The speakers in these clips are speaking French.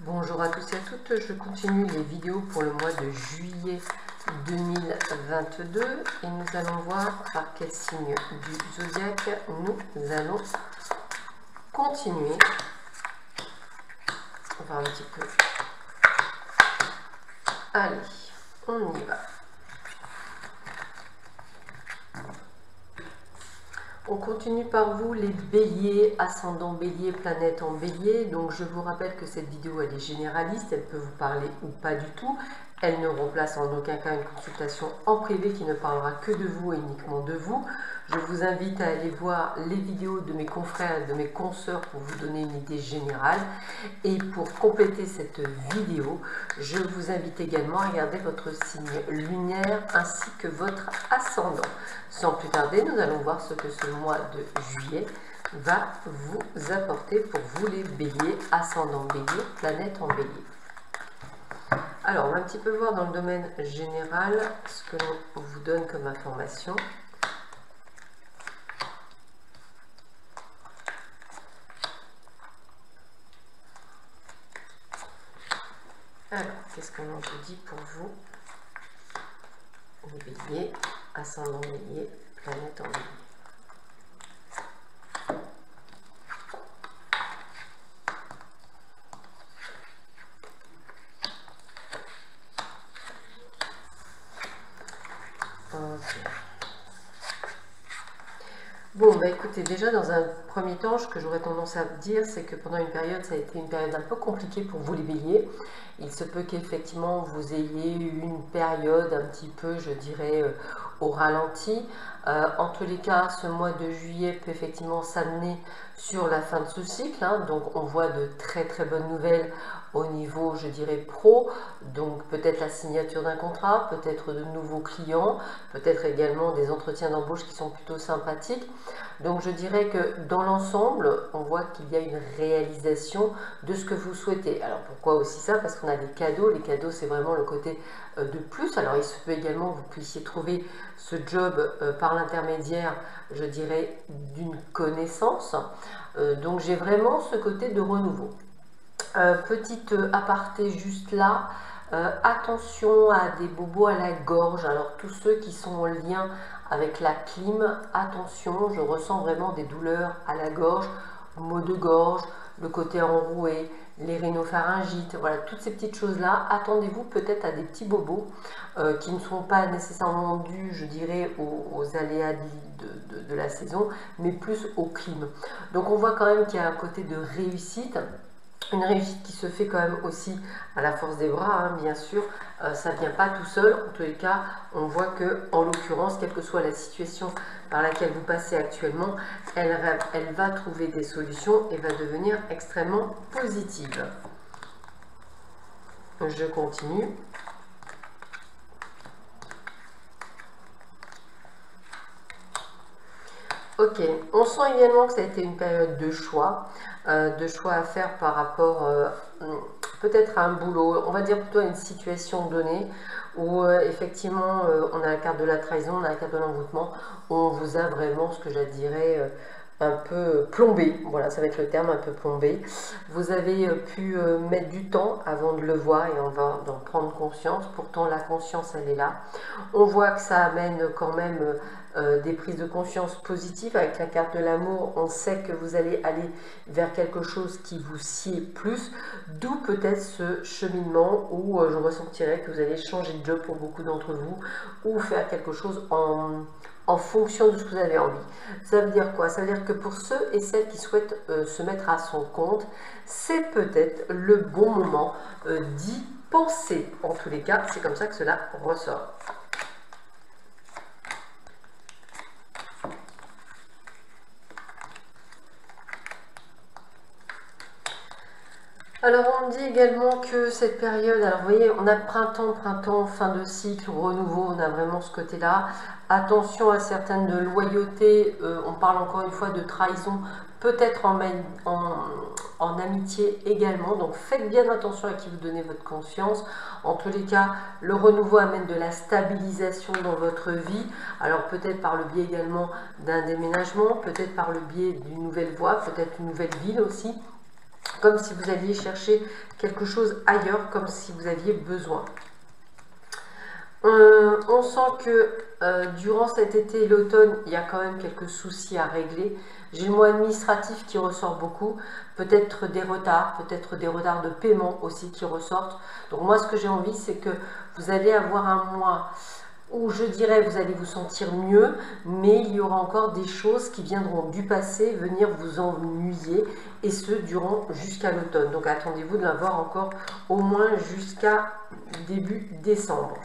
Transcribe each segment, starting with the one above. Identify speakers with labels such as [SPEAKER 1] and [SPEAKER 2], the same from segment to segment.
[SPEAKER 1] Bonjour à tous et à toutes, je continue les vidéos pour le mois de juillet 2022 et nous allons voir par quel signe du zodiaque nous allons continuer. On va voir un petit peu. Allez, on y va. On continue par vous les béliers, ascendant bélier, planète en bélier. Donc je vous rappelle que cette vidéo elle est généraliste, elle peut vous parler ou pas du tout. Elle ne remplace en aucun cas une consultation en privé qui ne parlera que de vous et uniquement de vous. Je vous invite à aller voir les vidéos de mes confrères et de mes consoeurs pour vous donner une idée générale. Et pour compléter cette vidéo, je vous invite également à regarder votre signe lunaire ainsi que votre ascendant. Sans plus tarder, nous allons voir ce que ce mois de juillet va vous apporter pour vous les béliers, ascendant bélier, planète en bélier. Alors, on va un petit peu voir dans le domaine général ce que l'on vous donne comme information. Alors, qu'est-ce qu'on en dit pour vous, les béliers, ascendant bélier, planète en bélier? Okay. Bon, bah écoutez, déjà dans un premier temps, ce que j'aurais tendance à dire, c'est que pendant une période, ça a été une période un peu compliquée pour vous les béliers. Il se peut qu'effectivement vous ayez eu une période un petit peu, je dirais, au ralenti. En tous les cas, ce mois de juillet peut effectivement s'amener sur la fin de ce cycle. Donc on voit de très très bonnes nouvelles au niveau, je dirais, pro. Donc peut-être la signature d'un contrat, peut-être de nouveaux clients, peut-être également des entretiens d'embauche qui sont plutôt sympathiques. Donc je dirais que dans l'ensemble, on voit qu'il y a une réalisation de ce que vous souhaitez. Alors pourquoi aussi ça? Parce qu'on a des cadeaux. Les cadeaux, c'est vraiment le côté de plus. Alors il se peut également que vous puissiez trouver ce job par l'intermédiaire, je dirais, d'une connaissance. Donc j'ai vraiment ce côté de renouveau. Petite aparté juste là, attention à des bobos à la gorge. Alors tous ceux qui sont en lien avec la clim, attention, je ressens vraiment des douleurs à la gorge, maux de gorge, le côté enroué, les rhinopharyngites, voilà, toutes ces petites choses-là. Attendez-vous peut-être à des petits bobos qui ne sont pas nécessairement dus, je dirais, aux aléas de la saison, mais plus au clim. Donc on voit quand même qu'il y a un côté de réussite. Une réussite qui se fait quand même aussi à la force des bras, bien sûr, ça ne vient pas tout seul. En tous les cas, on voit que, en l'occurrence, quelle que soit la situation par laquelle vous passez actuellement, elle va trouver des solutions et va devenir extrêmement positive. Je continue. Ok, on sent également que ça a été une période de choix à faire par rapport peut-être à un boulot, on va dire plutôt à une situation donnée où effectivement on a la carte de la trahison, on a la carte de l'envoûtement, on vous a vraiment, ce que je dirais, un peu plombé, voilà, ça va être le terme, un peu plombé. Vous avez pu mettre du temps avant de le voir et on va en prendre conscience. Pourtant la conscience elle est là. On voit que ça amène quand même des prises de conscience positives. Avec la carte de l'amour, on sait que vous allez aller vers quelque chose qui vous sied plus, d'où peut-être ce cheminement où je ressentirais que vous allez changer de job pour beaucoup d'entre vous ou faire quelque chose en fonction de ce que vous avez envie. Ça veut dire quoi? Ça veut dire que pour ceux et celles qui souhaitent se mettre à son compte, c'est peut-être le bon moment d'y penser. En tous les cas, c'est comme ça que cela ressort. Alors on me dit également que cette période, alors vous voyez, on a printemps, fin de cycle, renouveau, on a vraiment ce côté-là. Attention à certaines de loyauté, on parle encore une fois de trahison, peut-être en amitié également. Donc faites bien attention à qui vous donnez votre confiance. En tous les cas, le renouveau amène de la stabilisation dans votre vie. Alors peut-être par le biais également d'un déménagement, peut-être par le biais d'une nouvelle voie, peut-être une nouvelle ville aussi. comme si vous alliez chercher quelque chose ailleurs, comme si vous aviez besoin. On sent que durant cet été et l'automne, il y a quand même quelques soucis à régler. J'ai le mot administratif qui ressort beaucoup, peut-être des retards de paiement aussi qui ressortent. Donc moi, ce que j'ai envie, c'est que vous allez avoir un mois où je dirais vous allez vous sentir mieux, mais il y aura encore des choses qui viendront du passé venir vous ennuyer, et ce durant jusqu'à l'automne. Donc attendez-vous de l'avoir encore au moins jusqu'à début décembre.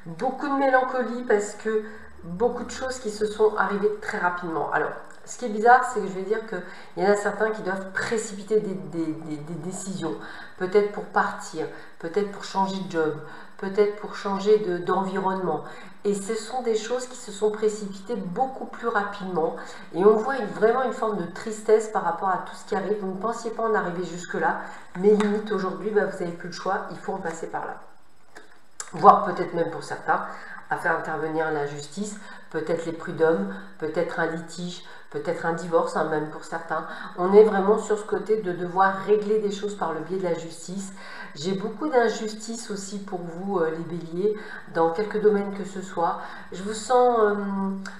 [SPEAKER 1] Beaucoup de mélancolie parce que beaucoup de choses qui se sont arrivées très rapidement. Alors, ce qui est bizarre, c'est que je vais dire qu'il y en a certains qui doivent précipiter des décisions. Peut-être pour partir, peut-être pour changer de job, peut-être pour changer d'environnement. Et ce sont des choses qui se sont précipitées beaucoup plus rapidement. Et on voit vraiment une forme de tristesse par rapport à tout ce qui arrive. Vous ne pensiez pas en arriver jusque-là, mais limite aujourd'hui, vous n'avez plus le choix, il faut en passer par là. Voire peut-être même pour certains, à faire intervenir la justice, peut-être les prud'hommes, peut-être un litige, peut-être un divorce, hein, même pour certains. On est vraiment sur ce côté de devoir régler des choses par le biais de la justice. J'ai beaucoup d'injustice aussi pour vous, les béliers, dans quelques domaines que ce soit. Je vous sens,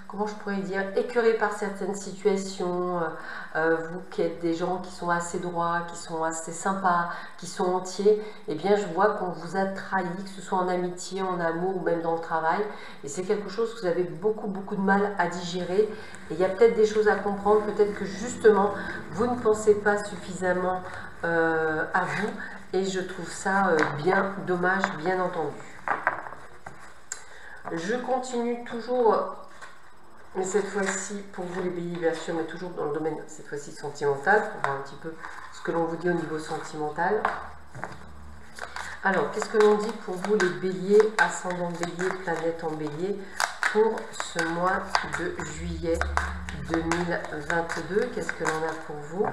[SPEAKER 1] comment je pourrais dire, écœuré par certaines situations. Vous qui êtes des gens qui sont assez droits, qui sont assez sympas, qui sont entiers, eh bien je vois qu'on vous a trahi, que ce soit en amitié, en amour ou même dans le travail. Et c'est quelque chose que vous avez beaucoup de mal à digérer. Et il y a peut-être des choses à comprendre, peut-être que justement, vous ne pensez pas suffisamment à vous. Et je trouve ça bien dommage, bien entendu. Je continue toujours, mais cette fois-ci, pour vous les béliers, bien sûr, mais toujours dans le domaine, cette fois-ci, sentimental, pour voir un petit peu ce que l'on vous dit au niveau sentimental. Alors, qu'est-ce que l'on dit pour vous les béliers, ascendant bélier, planète en bélier, pour ce mois de juillet 2022? Qu'est-ce que l'on a pour vous?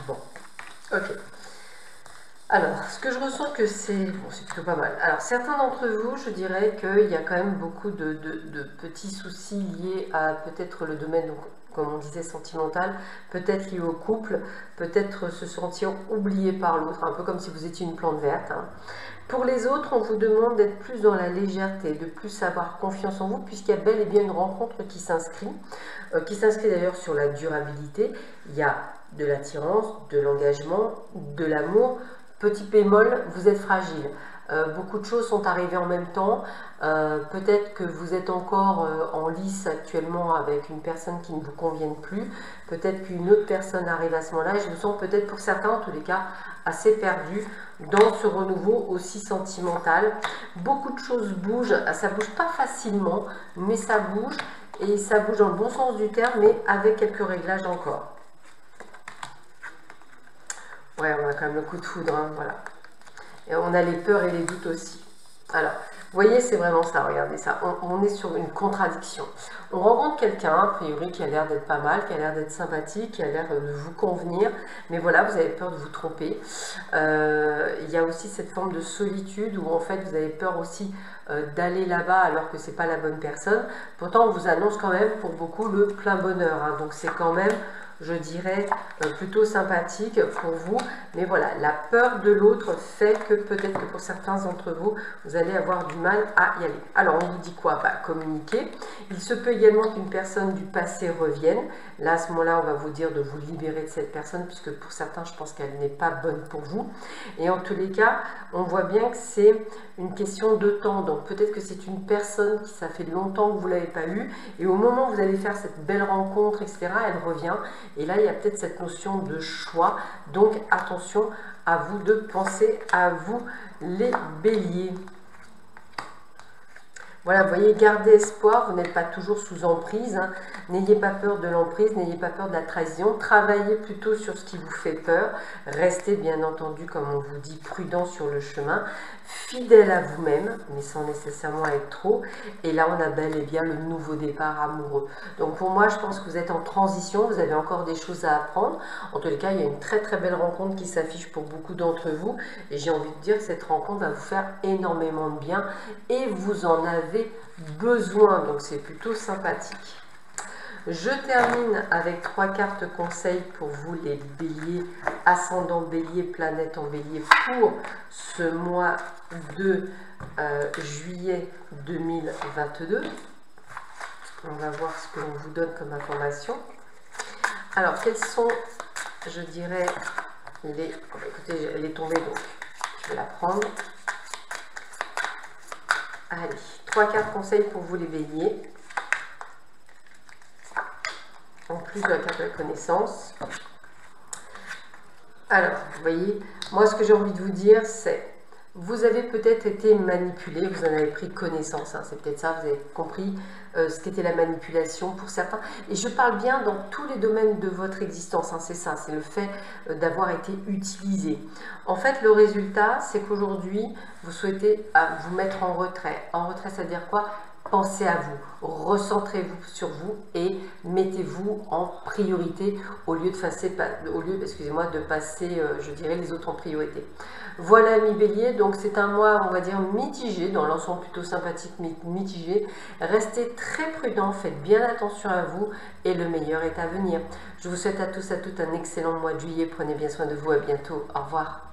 [SPEAKER 1] Bon, ok. Alors, ce que je ressens que c'est plutôt pas mal. Alors, certains d'entre vous, je dirais qu'il y a quand même beaucoup de petits soucis liés à peut-être le domaine, donc, comme on disait, sentimental, peut-être lié au couple, peut-être se sentir oublié par l'autre, un peu comme si vous étiez une plante verte. Hein. Pour les autres, on vous demande d'être plus dans la légèreté, de plus avoir confiance en vous, puisqu'il y a bel et bien une rencontre qui s'inscrit d'ailleurs sur la durabilité. Il y a de l'attirance, de l'engagement, de l'amour. Petit bémol, vous êtes fragile. Beaucoup de choses sont arrivées en même temps. Peut-être que vous êtes encore en lice actuellement avec une personne qui ne vous convienne plus. Peut-être qu'une autre personne arrive à ce moment-là. Je me sens peut-être pour certains, en tous les cas, assez perdu dans ce renouveau aussi sentimental. Beaucoup de choses bougent. Ça ne bouge pas facilement, mais ça bouge. Et ça bouge dans le bon sens du terme, mais avec quelques réglages encore. Ouais, on a quand même le coup de foudre, hein, voilà. Et on a les peurs et les doutes aussi. Alors, vous voyez, c'est vraiment ça, regardez ça. On est sur une contradiction. On rencontre quelqu'un, a priori, qui a l'air d'être pas mal, qui a l'air d'être sympathique, qui a l'air de vous convenir. Mais voilà, vous avez peur de vous tromper. Il y a aussi cette forme de solitude où, en fait, vous avez peur aussi d'aller là-bas alors que c'est pas la bonne personne. Pourtant, on vous annonce quand même, pour beaucoup, le plein bonheur. Hein. Donc, c'est quand même, je dirais, plutôt sympathique pour vous. Mais voilà, la peur de l'autre fait que peut-être que pour certains d'entre vous, vous allez avoir du mal à y aller. Alors, on vous dit quoi? Bah, communiquer. Il se peut également qu'une personne du passé revienne. Là, à ce moment-là, on va vous dire de vous libérer de cette personne, puisque pour certains, je pense qu'elle n'est pas bonne pour vous. Et en tous les cas, on voit bien que c'est une question de temps. Donc, peut-être que c'est une personne qui, ça fait longtemps que vous ne l'avez pas eue. Et au moment où vous allez faire cette belle rencontre, etc., elle revient. Et là, il y a peut-être cette notion de choix. Donc, attention à vous de penser à vous, les béliers. Voilà, vous voyez, gardez espoir, vous n'êtes pas toujours sous emprise, hein. N'ayez pas peur de l'emprise, n'ayez pas peur de la trahison, travaillez plutôt sur ce qui vous fait peur, restez bien entendu, comme on vous dit, prudent sur le chemin, fidèle à vous-même, mais sans nécessairement être trop, et là on a bel et bien le nouveau départ amoureux. Donc pour moi, je pense que vous êtes en transition, vous avez encore des choses à apprendre, en tous les cas, il y a une très très belle rencontre qui s'affiche pour beaucoup d'entre vous, et j'ai envie de dire que cette rencontre va vous faire énormément de bien, et vous en avez besoin, donc c'est plutôt sympathique. Je termine avec 3 cartes conseils pour vous les béliers, ascendant bélier, planète en bélier pour ce mois de juillet 2022. On va voir ce que l'on vous donne comme information. Alors, quels sont, je dirais, les... Écoutez, elle est tombée, donc je vais la prendre. Allez, 3 cartes conseils pour vous les béliers. En plus de la carte de la connaissance. Alors, vous voyez, moi ce que j'ai envie de vous dire, c'est vous avez peut-être été manipulé, vous en avez pris connaissance, hein, c'est peut-être ça, vous avez compris ce qu'était la manipulation pour certains. Et je parle bien dans tous les domaines de votre existence, hein, c'est ça, c'est le fait d'avoir été utilisé. En fait, le résultat, c'est qu'aujourd'hui, vous souhaitez vous mettre en retrait. En retrait, ça veut dire quoi? Pensez à vous, recentrez-vous sur vous et mettez-vous en priorité au lieu de passer, je dirais, les autres en priorité. Voilà, amis bélier, donc c'est un mois, on va dire, mitigé, dans l'ensemble plutôt sympathique, mitigé. Restez très prudents, faites bien attention à vous et le meilleur est à venir. Je vous souhaite à tous et à toutes un excellent mois de juillet. Prenez bien soin de vous, à bientôt, au revoir.